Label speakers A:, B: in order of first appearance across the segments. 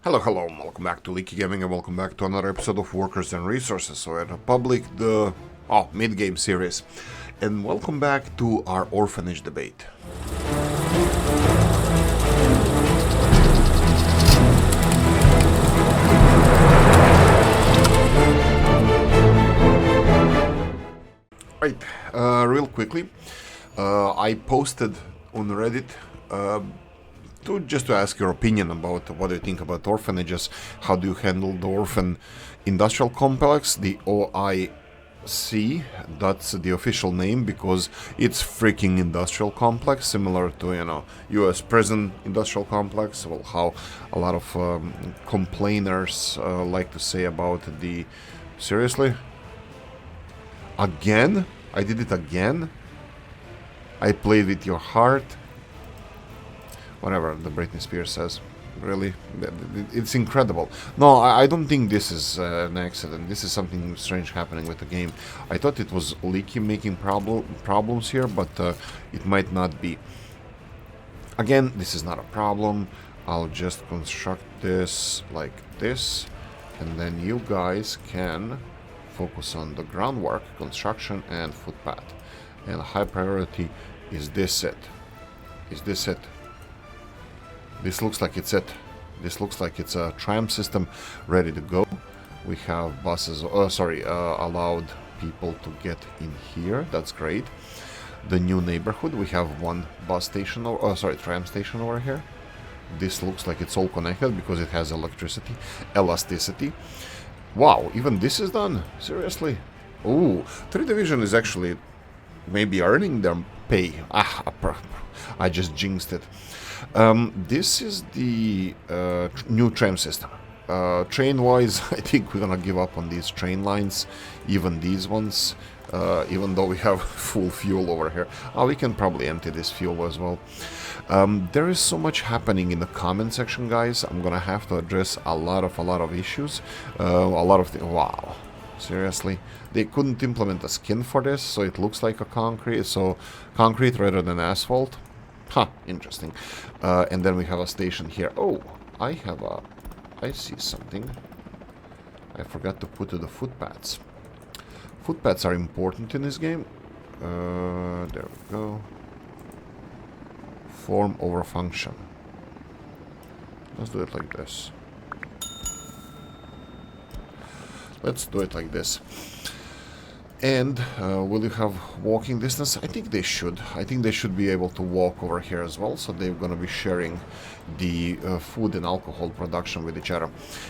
A: Hello, hello, welcome back to Oolykee Gaming and welcome back to another episode of Workers and Resources. So at Republic, the mid-game series. And welcome back to our orphanage debate. Right, real quickly, I posted on Reddit just to ask your opinion about what do you think about orphanages, how do you handle the orphan industrial complex, the OIC, that's the official name because it's freaking industrial complex, similar to, US prison industrial complex, well, how a lot of complainers like to say about the... Seriously? Again? I did it again? I played with your heart? Whatever the Britney Spears says. Really? It's incredible. No, I don't think this is an accident. This is something strange happening with the game. I thought it was Oolykee making problems here, but it might not be. Again, this is not a problem. I'll just construct this like this, and then you guys can focus on the groundwork, construction, and footpath. And high priority is this it. Is this it? This looks like it's it. This looks like it's a tram system ready to go. We have buses, allowed people to get in here. That's great. The new neighborhood, we have one bus station, tram station over here. This looks like it's all connected because it has elasticity. Wow, even this is done? Seriously? Ooh, 3 Division is actually maybe earning their pay. I just jinxed it. This is the new tram system. Train-wise, I think we're gonna give up on these train lines, even these ones, even though we have full fuel over here. We can probably empty this fuel as well. There is so much happening in the comment section, guys. I'm gonna have to address a lot of issues. Wow, seriously, they couldn't implement a skin for this, so it looks like a concrete rather than asphalt. Interesting. And then we have a station here. Oh, I see something. I forgot to put to the footpaths. Footpaths are important in this game. There we go. Form over function. Let's do it like this. Let's do it like this. And will you have walking distance? I think they should. I think they should be able to walk over here as well. So they're going to be sharing the food and alcohol production with each other.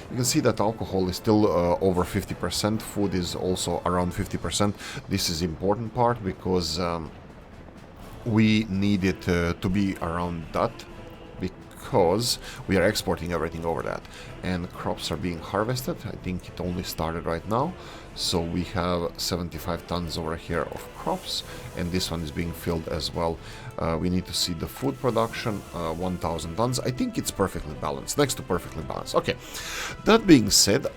A: You can see that alcohol is still over 50%. Food is also around 50%. This is important part because we need it to be around that, because we are exporting everything over that, and crops are being harvested. I think it only started right now, so we have 75 tons over here of crops, and this one is being filled as well. We need to see the food production, 1,000 tons. I think it's perfectly balanced, next to perfectly balanced. Okay, that being said,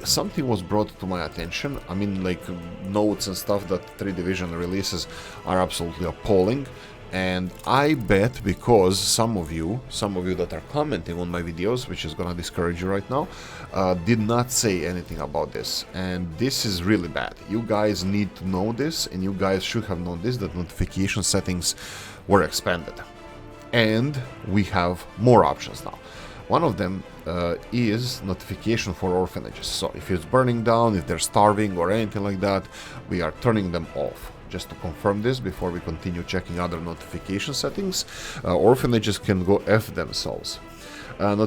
A: something was brought to my attention. I mean, like notes and stuff that 3 Division releases are absolutely appalling. And I bet because some of you that are commenting on my videos, which is gonna discourage you right now, did not say anything about this, and this is really bad. You guys need to know this, and you guys should have known this, that notification settings were expanded, and we have more options now. One of them is notification for orphanages. So if it's burning down, if they're starving or anything like that, we are turning them off. Just to confirm this before we continue checking other notification settings, orphanages can go F themselves. On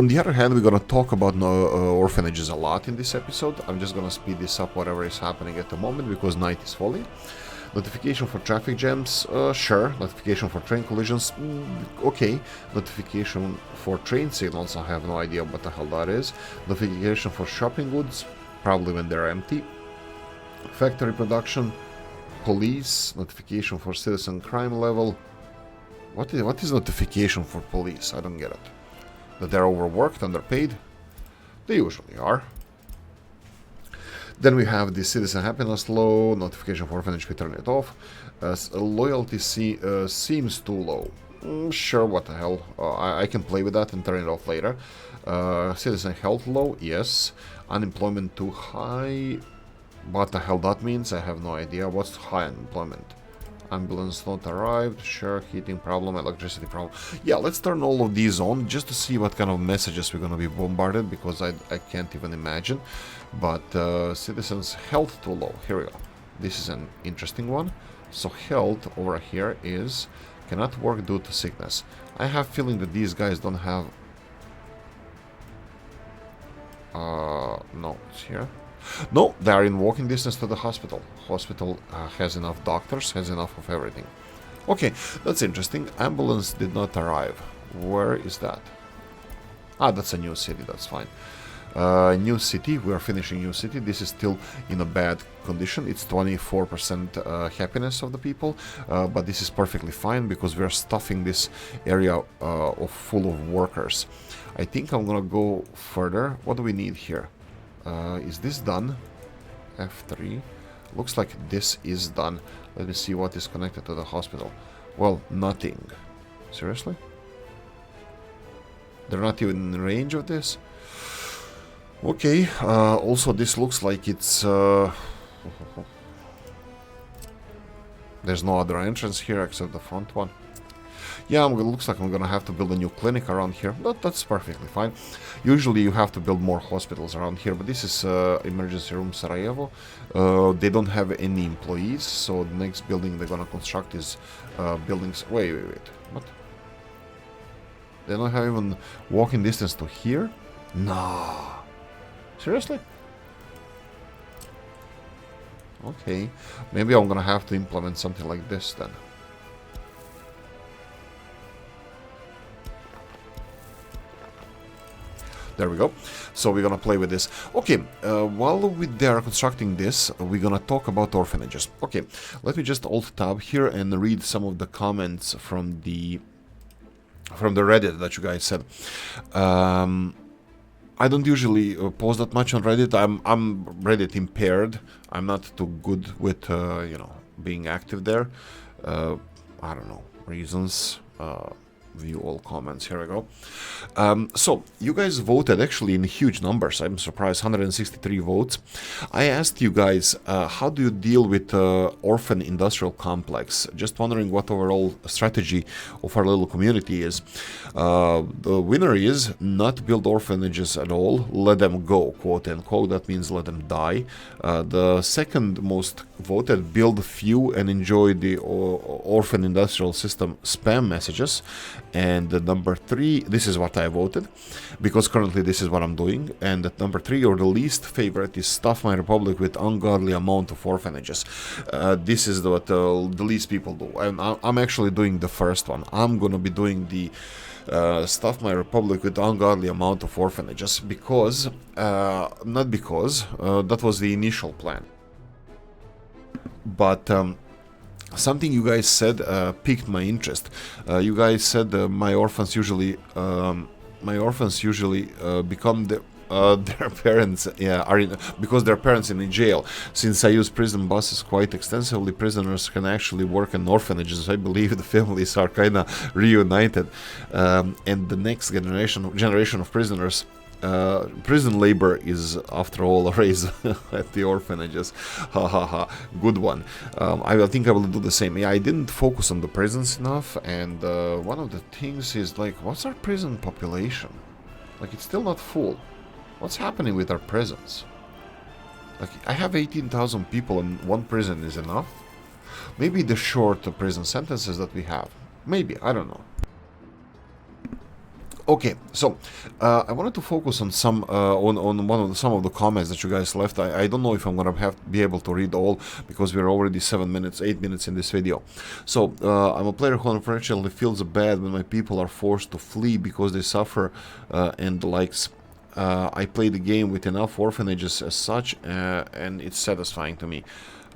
A: the other hand, we're going to talk about orphanages a lot in this episode. I'm just going to speed this up, whatever is happening at the moment, because night is falling. Notification for traffic jams, sure. Notification for train collisions, okay. Notification for train signals, I have no idea what the hell that is. Notification for shopping goods, probably when they're empty. Factory production. Police, notification for citizen crime level. What is notification for police? I don't get it. That they're overworked, underpaid? They usually are. Then we have the citizen happiness low, notification for orphanage, we turn it off. Loyalty seems too low. Sure, what the hell. I can play with that and turn it off later. Citizen health low, yes. Unemployment too high. What the hell that means, I have no idea. What's high unemployment? Ambulance not arrived, sure, heating problem, electricity problem. Yeah, let's turn all of these on just to see what kind of messages we're gonna be bombarded, because I can't even imagine. But citizens health too low, here we go. This is an interesting one. So health over here is cannot work due to sickness. I have feeling that these guys don't have no, it's here. No, they are in walking distance to the hospital. Hospital has enough doctors, has enough of everything. Okay, that's interesting. Ambulance did not arrive. Where is that? Ah, that's a new city, that's fine. New city, we are finishing new city. This is still in a bad condition. It's 24% happiness of the people, but this is perfectly fine because we are stuffing this area full of workers. I think I'm gonna go further. What do we need here? Is this done? F3. Looks like this is done. Let me see what is connected to the hospital. Well, nothing. Seriously? They're not even in range of this? Okay, also this looks like it's... There's no other entrance here except the front one. Yeah, looks like I'm gonna have to build a new clinic around here. That's perfectly fine. Usually you have to build more hospitals around here, but this is emergency room Sarajevo. They don't have any employees, so the next building they're gonna construct is buildings... Wait. What? They don't have even walking distance to here? No. Seriously? Okay. Maybe I'm gonna have to implement something like this then. There we go. So we're gonna play with this. Okay, while they are constructing this, we're gonna talk about orphanages. Okay, let me just alt-tab here and read some of the comments from the Reddit that you guys said. I don't usually post that much on Reddit. I'm Reddit impaired. I'm not too good with you know, being active there. I don't know, reasons. View all comments. Here we go. So you guys voted actually in huge numbers. I'm surprised, 163 votes. I asked you guys, how do you deal with Orphan Industrial Complex? Just wondering what overall strategy of our little community is. The winner is not build orphanages at all, let them go, quote unquote. That means let them die. The second most voted, build few and enjoy the Orphan Industrial System spam messages. And the number 3, this is what I voted, because currently this is what I'm doing. And at number 3, or the least favorite, is stuff my republic with ungodly amount of orphanages. This is what the least people do. And I'm actually doing the first one. I'm gonna be doing the stuff my republic with ungodly amount of orphanages, because, not because, that was the initial plan. But something you guys said piqued my interest. You guys said my orphans usually become their parents are in, because their parents are in jail. Since I use prison buses quite extensively, prisoners can actually work in orphanages. I believe the families are kind of reunited, and the next generation of prisoners. Prison labor is, after all, a raise at the orphanages. Ha ha ha. Good one. I think I will do the same. Yeah, I didn't focus on the prisons enough, and one of the things is, like, what's our prison population? Like, it's still not full. What's happening with our prisons? Like, I have 18,000 people and one prison is enough? Maybe the short prison sentences that we have. Maybe, I don't know. Okay, so I wanted to focus on some some of the comments that you guys left. I don't know if I'm gonna be able to read all, because we're already 8 minutes in this video. So I'm a player who unfortunately feels bad when my people are forced to flee because they suffer and the likes. I play the game with enough orphanages as such, and it's satisfying to me.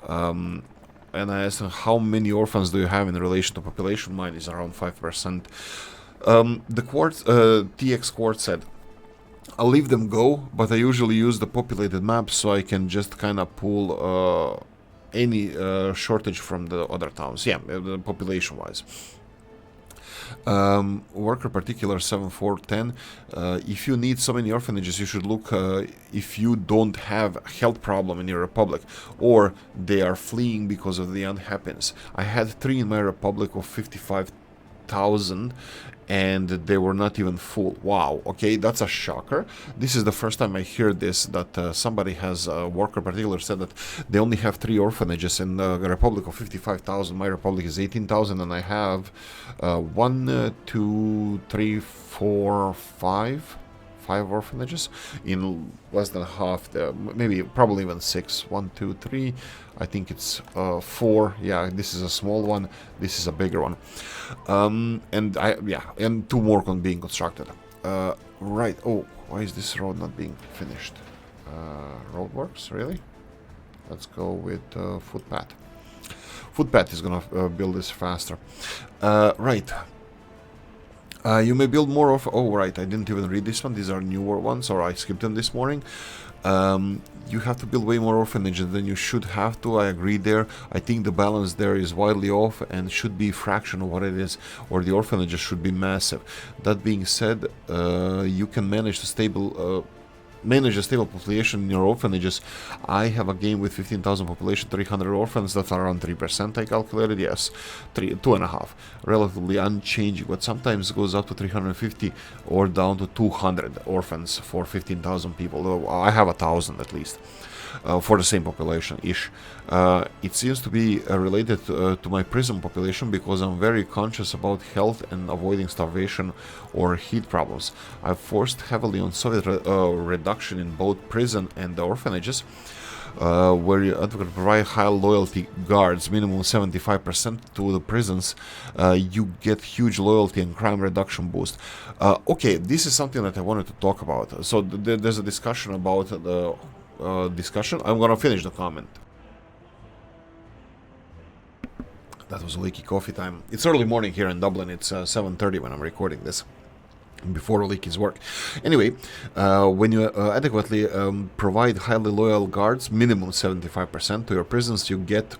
A: And I asked him, how many orphans do you have in relation to population? Mine is around 5%. The Quartz, TX Quartz said, I'll leave them go, but I usually use the populated maps so I can just kind of pull any shortage from the other towns. Yeah, population-wise. Worker particular 7410. If you need so many orphanages, you should look if you don't have a health problem in your republic, or they are fleeing because of the unhappiness. I had 3 in my republic of 55,000, and they were not even full. Wow, okay, that's a shocker. This is the first time I hear this, that somebody has, a worker particular said that they only have 3 orphanages in the Republic of 55,000. My Republic is 18,000, and I have 1, 2, 3, 4, 5 orphanages in less than half, maybe probably even 6. 1, 2, 3. I think it's 4. Yeah, this is a small one. This is a bigger one. And 2 more being constructed. Right. Oh, why is this road not being finished? Roadworks, really? Let's go with footpath. Footpath is gonna build this faster. Right. You may build more of... Oh, right, I didn't even read this one. These are newer ones, or I skipped them this morning. You have to build way more orphanages than you should have to. I agree there. I think the balance there is widely off and should be a fraction of what it is, or the orphanages should be massive. That being said, you can manage manage a stable population in your orphanages. I have a game with 15,000 population, 300 orphans. That's around 3%, I calculated. Yes, 2.5. Relatively unchanging, but sometimes goes up to 350 or down to 200 orphans for 15,000 people. Though I have 1,000 at least. For the same population-ish. It seems to be related to my prison population, because I'm very conscious about health and avoiding starvation or heat problems. I've forced heavily on Soviet reduction in both prison and the orphanages, where you provide high loyalty guards, minimum 75% to the prisons. You get huge loyalty and crime reduction boost. Okay, this is something that I wanted to talk about. So there's a discussion about the I'm gonna finish the comment. That was Oolykee coffee time. It's early morning here in Dublin. It's 7:30 when I'm recording this, before Oolykee's work. Anyway, when you adequately provide highly loyal guards, minimum 75% to your prisons, you get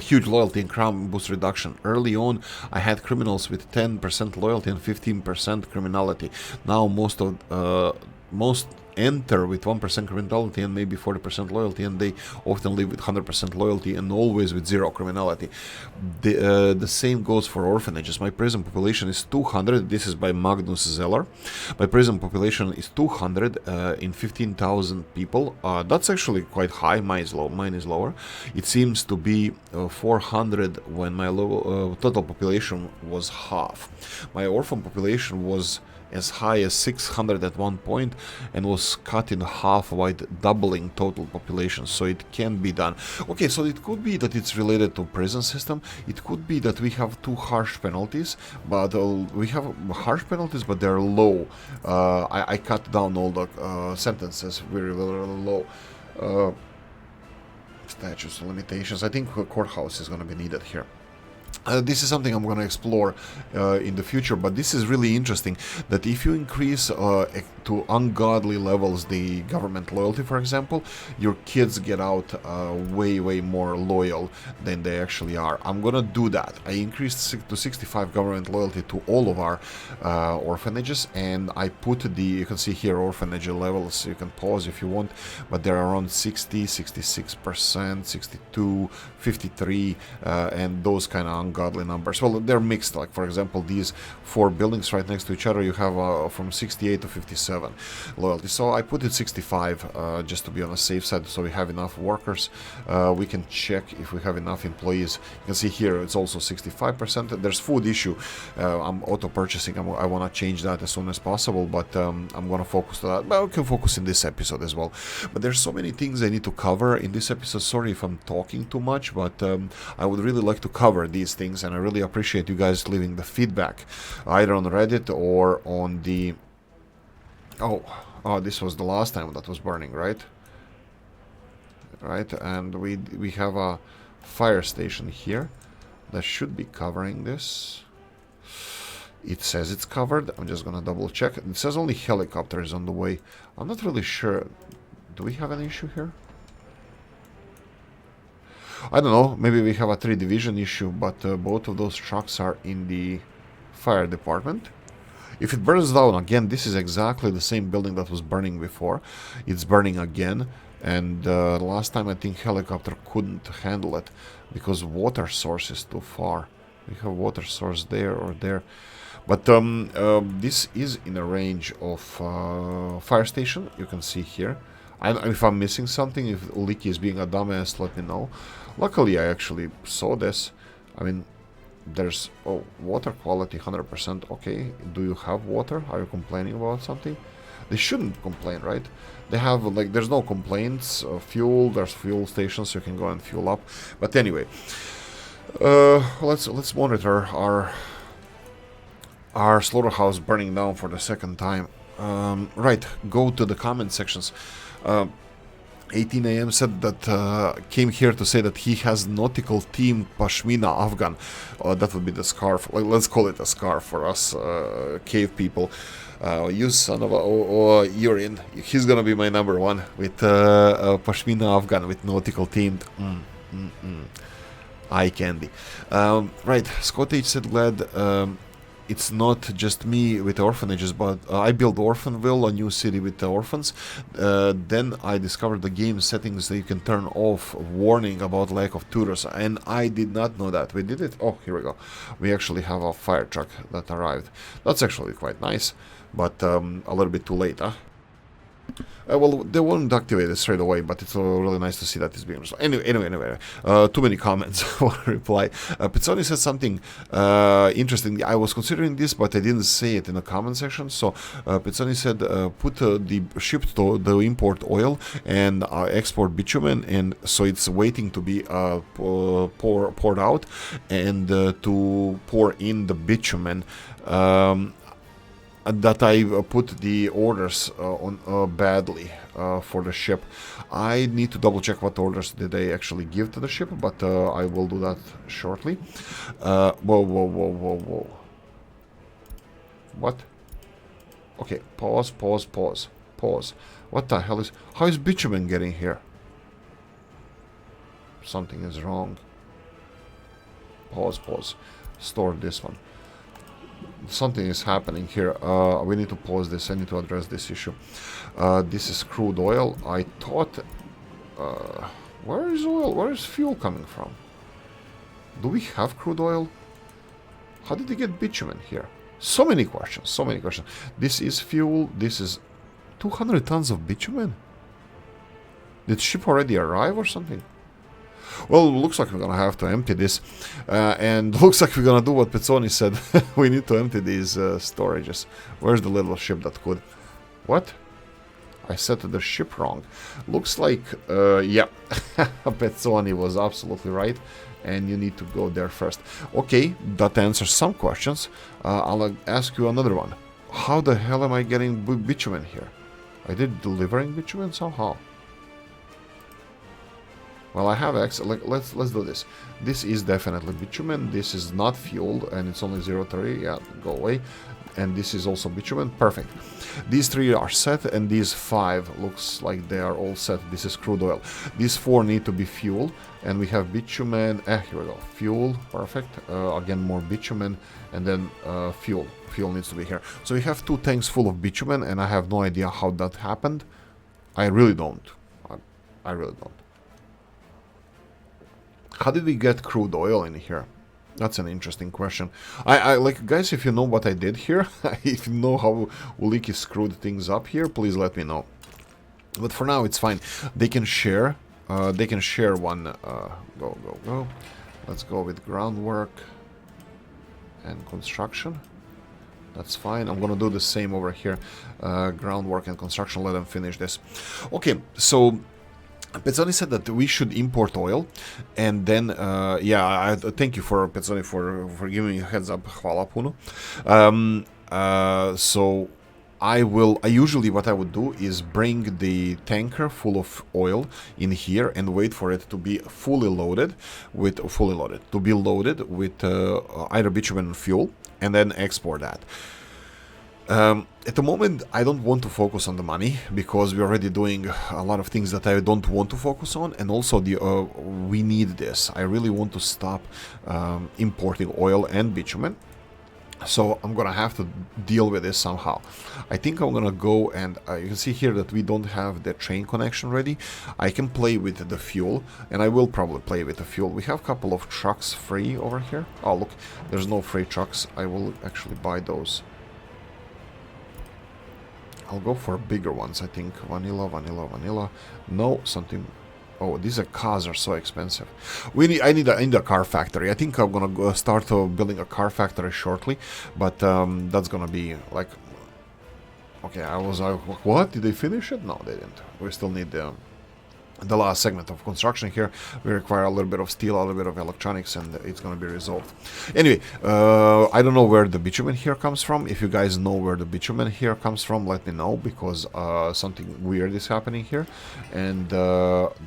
A: huge loyalty and crime boost reduction. Early on, I had criminals with 10% loyalty and 15% criminality. Now most enter with 1% criminality and maybe 40% loyalty, and they often live with 100% loyalty and always with 0 criminality. The same goes for orphanages. My prison population is 200. This is by Magnus Zeller. My prison population is 200 in 15,000 people. That's actually quite high. Mine is lower. It seems to be 400 when my total population was half. My orphan population was as high as 600 at one point and was cut in half by doubling total population, so it can be done. Okay, so it could be that it's related to prison system. It could be that we have too harsh penalties, but we have harsh penalties, but they're low. I cut down all the sentences very, very low. Statutes of limitations. I think a courthouse is going to be needed here. This is something I'm going to explore in the future, but this is really interesting, that if you increase to ungodly levels the government loyalty, for example, your kids get out way more loyal than they actually are. I'm going to do that. I increased to 65 government loyalty to all of our orphanages, and I put you can see here orphanage levels, you can pause if you want, but they're around 60, 66%, 62, 53, and those kind of ungodly numbers. Well, they're mixed. Like, for example, these 4 buildings right next to each other, you have from 68 to 57 loyalty. So I put it 65 just to be on the safe side, so we have enough workers. We can check if we have enough employees. You can see here it's also 65%. There's food issue. I'm auto purchasing. I want to change that as soon as possible, but I'm going to focus on that. But we can focus in this episode as well. But there's so many things I need to cover in this episode. Sorry if I'm talking too much, but I would really like to cover these things, and I really appreciate you guys leaving the feedback either on Reddit or on the this was the last time that was burning, right, and we have a fire station here that should be covering this. It says it's covered. I'm just gonna double check. It says only helicopters on the way. I'm not really sure. Do we have an issue here? I don't know, maybe we have a 3 division issue, but both of those trucks are in the fire department. If it burns down again, this is exactly the same building that was burning before. It's burning again, and last time I think helicopter couldn't handle it because water source is too far. We have water source there or there. But this is in a range of fire station, you can see here. If I'm missing something, if Oolykee is being a dumbass, let me know. Luckily, I actually saw this. I mean, there's water quality 100%. Okay, do you have water? Are you complaining about something? They shouldn't complain, right? They have, like, there's no complaints. Fuel, there's fuel stations, you can go and fuel up. But anyway, let's monitor our slaughterhouse burning down for the second time. Right, go to the comment sections. 18 AM said that came here to say that he has nautical team Pashmina Afghan. That would be the scarf. Let's call it a scarf for us cave people. You son of a... you're in. He's gonna be my number one with Pashmina Afghan with nautical themed. Eye candy. Right, Scott H said glad it's not just me with orphanages, but I built Orphanville, a new city with the orphans. Then I discovered the game settings that you can turn off warning about lack of tutors, and I did not know that. We did it. Oh, here we go. We actually have a fire truck that arrived. That's actually quite nice, but a little bit too late, huh? Well, they won't activate it straight away, but it's really nice to see that it's being resolved. Anyway, too many comments for reply. Pizzoni said something interesting. I was considering this, but I didn't say it in the comment section. So Pizzoni said, put the ship to the import oil and export bitumen, and so it's waiting to be poured out and to pour in the bitumen. That I put the orders on badly for the ship. I need to double check what orders did they actually give to the ship, but I will do that shortly. Whoa. What? Okay, pause. What the hell is... How is bitumen getting here? Something is wrong. Pause. Store this one. Something is happening here. We need to pause this. I need to address this issue. This is crude oil. I thought... where is oil? Where is fuel coming from? Do we have crude oil? How did they get bitumen here? So many questions. This is fuel. This is 200 tons of bitumen? Did the ship already arrive or something? Well, looks like we're gonna have to empty this, and looks like we're gonna do what Pizzoni said. We need to empty these storages. Where's the little ship that could? What? I set the ship wrong. Looks like, yeah, Pizzoni was absolutely right, and you need to go there first. Okay, that answers some questions. I'll ask you another one. How the hell am I getting bitumen here? I did delivering bitumen somehow. Well, I have let's do this. This is definitely bitumen. This is not fuel, and it's only 0.3. Yeah, go away. And this is also bitumen. Perfect. These 3 are set, and these 5 looks like they are all set. This is crude oil. These 4 need to be fuel, and we have bitumen. Here we go. Fuel. Perfect. Again, more bitumen, and then fuel. Fuel needs to be here. So we have 2 tanks full of bitumen, and I have no idea how that happened. I really don't. I really don't. How did we get crude oil in here? That's an interesting question. I like, guys, if you know what I did here, if you know how Oolykee screwed things up here, please let me know. But for now, it's fine. They can share. They can share one. Go. Let's go with groundwork and construction. That's fine. I'm gonna do the same over here. Groundwork and construction. Let them finish this. Okay, so Pizzoni said that we should import oil, and then, yeah, I thank you for Pizzoni for giving me a heads up. Hvala puno. So I usually what I would do is bring the tanker full of oil in here and wait for it to be fully loaded with either bitumen and fuel, and then export that. At the moment, I don't want to focus on the money because we're already doing a lot of things that I don't want to focus on, and also we need this. I really want to stop importing oil and bitumen. So I'm gonna have to deal with this somehow. I think I'm gonna go and you can see here that we don't have the train connection ready. I can play with the fuel, and I will probably play with the fuel. We have a couple of trucks free over here. Oh look, there's no free trucks. I will actually buy those. I'll go for bigger ones, I think. Vanilla, vanilla, vanilla. No, something... Oh, these cars are so expensive. I need a car factory. I think I'm gonna start building a car factory shortly, but that's gonna be like... Okay, I was like, what? Did they finish it? No, they didn't. We still need the last segment of construction here. We require a little bit of steel, a little bit of electronics, and it's going to be resolved. Anyway, I don't know where the bitumen here comes from. If you guys know where the bitumen here comes from, let me know, because something weird is happening here. And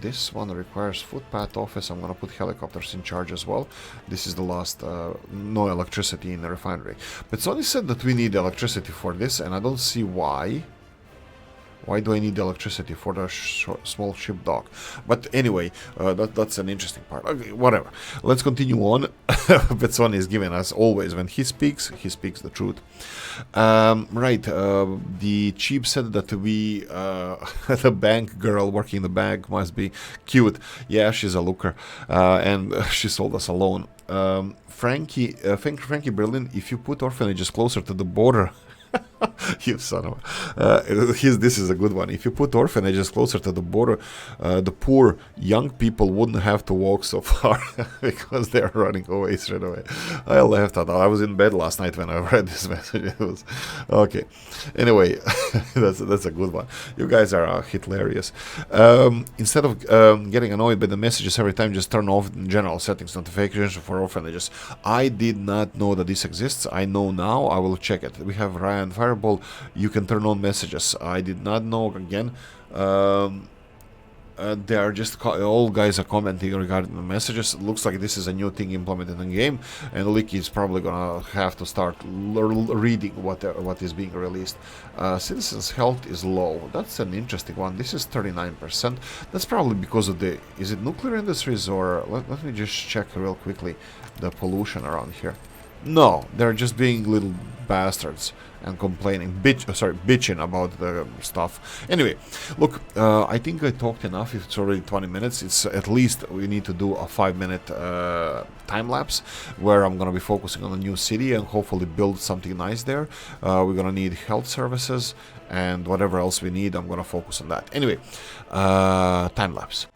A: this one requires footpath office. I'm going to put helicopters in charge as well. This is the last, no electricity in the refinery. But Sony said that we need electricity for this, and I don't see why. Why do I need electricity for the small ship dock? But anyway, that's an interesting part. Okay, whatever. Let's continue on. Betsoni is giving us always, when he speaks the truth. Right, the chief said that we, the bank girl working the bank must be cute. Yeah, she's a looker, and she sold us a loan. Frankie Berlin, if you put orphanages closer to the border, you son of this is a good one. If you put orphanages closer to the border, the poor young people wouldn't have to walk so far because they're running away straight away. I laughed at that. I was in bed last night when I read this message. It was okay. Anyway, that's a good one. You guys are hilarious. Instead of getting annoyed by the messages every time, just turn off general settings notifications for orphanages. I did not know that this exists. I know now. I will check it. We have Ryan Fireball. You can turn on messages. I did not know. Again, they are just all guys are commenting regarding the messages. It looks like this is a new thing implemented in the game, and Oolykee is probably gonna have to start reading what is being released. Citizens' health is low. That's an interesting one. This is 39%. That's probably because of the... Is it nuclear industries, or let me just check real quickly the pollution around here. No, they're just being little bastards and complaining, bitching about the stuff. Anyway, look, I think I talked enough. If it's already 20 minutes, it's at least we need to do a 5-minute time lapse where I'm gonna be focusing on a new city and hopefully build something nice there. We're gonna need health services and whatever else we need. I'm gonna focus on that. Anyway, time lapse.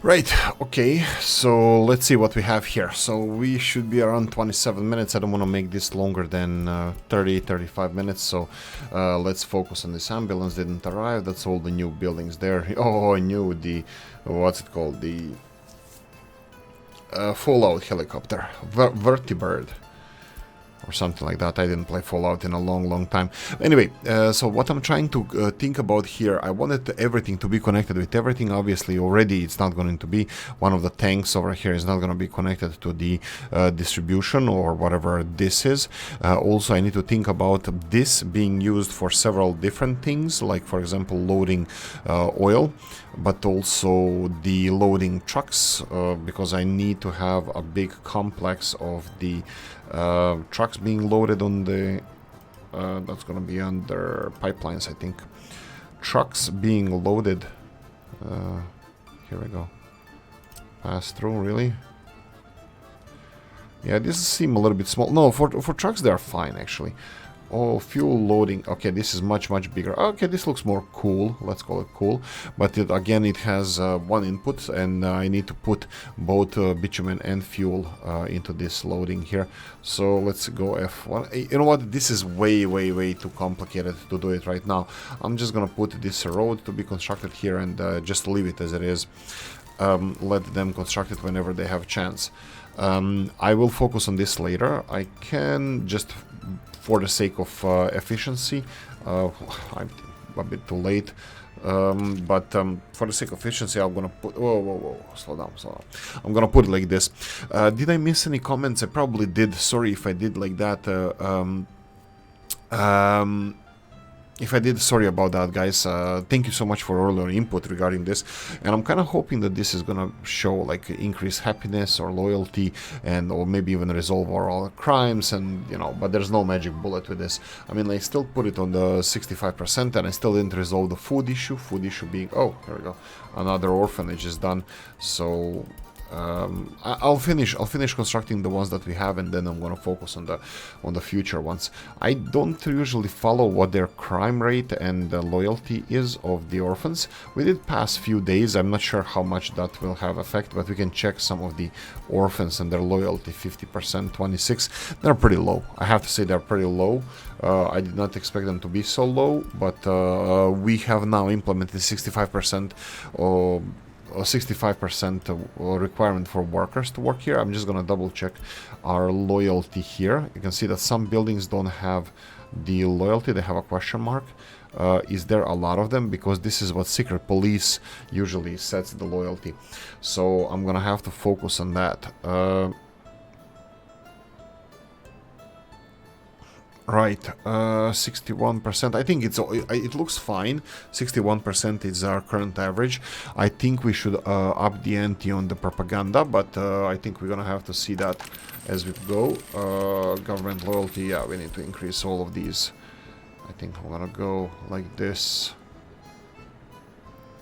A: Right, okay, so let's see what we have here. So we should be around 27 minutes. I don't want to make this longer than 35 minutes, so let's focus on this. Ambulance didn't arrive, that's all the new buildings there. Oh, I knew the, what's it called, the Fallout helicopter, Vertibird. Or something like that. I didn't play Fallout in a long time. Anyway, so what I'm trying to think about here, I wanted everything to be connected with everything. Obviously, already it's not going to be. One of the tanks over here is not going to be connected to the distribution or whatever this is. Also, I need to think about this being used for several different things, like, for example, loading oil, but also the loading trucks, because I need to have a big complex of the trucks being loaded on the that's gonna be under pipelines, I think. Trucks being loaded. Here we go. Pass through, really? Yeah, these seem a little bit small. No, for trucks they are fine actually. Oh, fuel loading. Okay, this is much bigger. Okay, this looks more cool. Let's call it cool. But again, it has one input, and I need to put both bitumen and fuel into this loading here. So let's go F1. You know what? This is way too complicated to do it right now. I'm just gonna put this road to be constructed here and just leave it as it is. Let them construct it whenever they have a chance. I will focus on this later. I can just, for the sake of efficiency, I'm a bit too late, but for the sake of efficiency, I'm gonna put, whoa, slow down. I'm gonna put it like this. Did I miss any comments? I probably did. Sorry if I did like that. If I did, sorry about that, guys. Thank you so much for all your input regarding this, and I'm kind of hoping that this is gonna show like increased happiness or loyalty, and or maybe even resolve all crimes, and you know. But there's no magic bullet with this. I mean, I still put it on the 65%, and I still didn't resolve the food issue. Food issue being, oh, here we go, another orphanage is done. So I'll finish constructing the ones that we have, and then I'm gonna focus on the future ones. I don't usually follow what their crime rate and the loyalty is of the orphans. We did pass few days. I'm not sure how much that will have effect, but we can check some of the orphans and their loyalty. 50%, 26. They're pretty low. I have to say they're pretty low. I did not expect them to be so low, but we have now implemented 65%. 65% requirement for workers to work here. I'm just gonna double check our loyalty here. You can see that some buildings don't have the loyalty, they have a question mark. Is there a lot of them? Because this is what secret police usually sets the loyalty. So I'm gonna have to focus on that. Right, 61%. I think it looks fine. 61% is our current average. I think we should up the ante on the propaganda, but I think we're gonna have to see that as we go. Government loyalty, yeah, we need to increase all of these. I think I'm gonna go like this.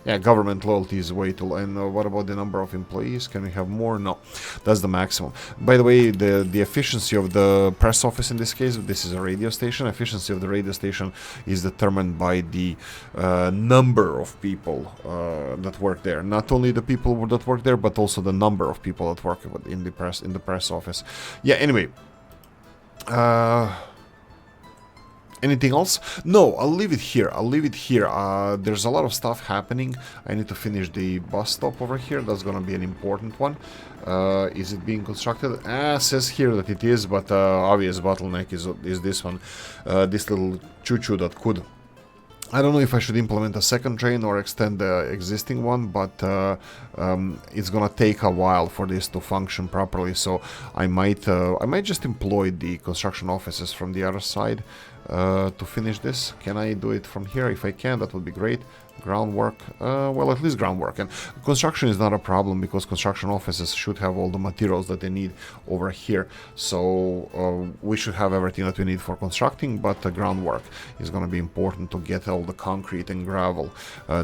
A: Yeah, government loyalty is way too low. And what about the number of employees? Can we have more? No, that's the maximum. By the way, the efficiency of the press office in this case, this is a radio station. Efficiency of the radio station is determined by the number of people that work there. Not only the people that work there, but also the number of people that work in the press office. Yeah. Anyway. Anything else? No, I'll leave it here. There's a lot of stuff happening. I need to finish the bus stop over here. That's gonna be an important one. Is it being constructed? Says here that it is, but obvious bottleneck is this one. This little choo-choo that could. I don't know if I should implement a second train or extend the existing one, but it's gonna take a while for this to function properly. So I might just employ the construction offices from the other side to finish this. Can I do it from here? If I can, that would be great. Groundwork, well, at least groundwork. And construction is not a problem because construction offices should have all the materials that they need over here. So we should have everything that we need for constructing, but the groundwork is going to be important to get all the concrete and gravel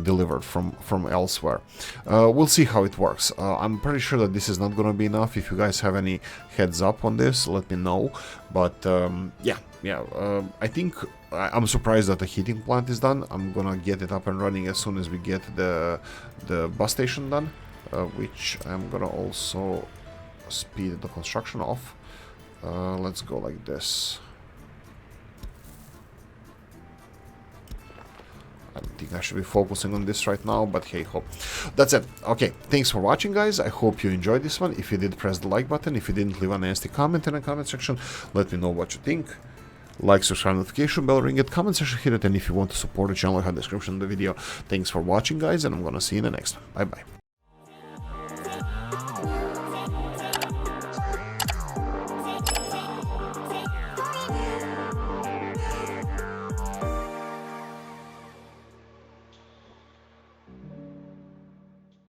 A: delivered from elsewhere. We'll see how it works. I'm pretty sure that this is not going to be enough. If you guys have any heads up on this, let me know. But yeah, I think I'm surprised that the heating plant is done. I'm gonna get it up and running as soon as we get the bus station done. which I'm gonna also speed the construction off. Let's go like this. I don't think I should be focusing on this right now, but hey ho. That's it. Okay, thanks for watching, guys. I hope you enjoyed this one. If you did, press the like button. If you didn't, leave a nasty comment in the comment section. Let me know what you think. Like, subscribe, notification bell, ring it, comment section, hit it, and if you want to support the channel, I have the description in the video. Thanks for watching, guys, and I'm gonna see you in the next one. Bye bye.